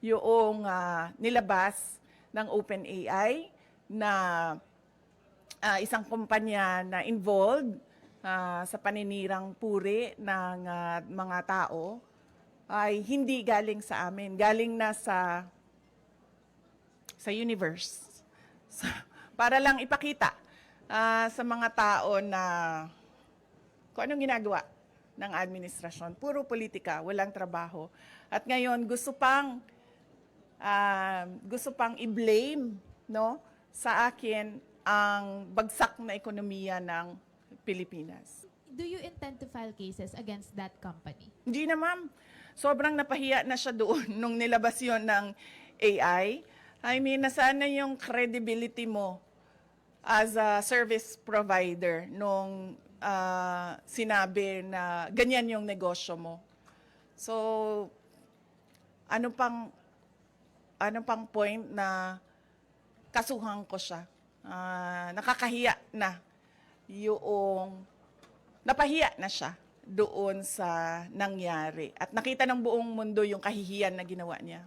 yung nilabas ng OpenAI na isang kumpanya na involved sa paninirang puri ng mga tao ay hindi galing sa amin, galing na sa universe. So, para lang ipakita sa mga tao na kung anong ginagawa ng administrasyon. Puro politika, walang trabaho. At ngayon, gusto pang i-blame, no, sa akin ang bagsak na ekonomiya ng Pilipinas. Do you intend to file cases against that company? Hindi na, ma'am. Sobrang napahiya na siya doon nung nilabas yon ng AI. I mean, nasaan na yung credibility mo as a service provider nung sinabi na ganyan yung negosyo mo. So, ano pang point na kasuhan ko siya? Nakakahiya na yung napahiya na siya doon sa nangyari. At nakita ng buong mundo yung kahihiyan na ginawa niya.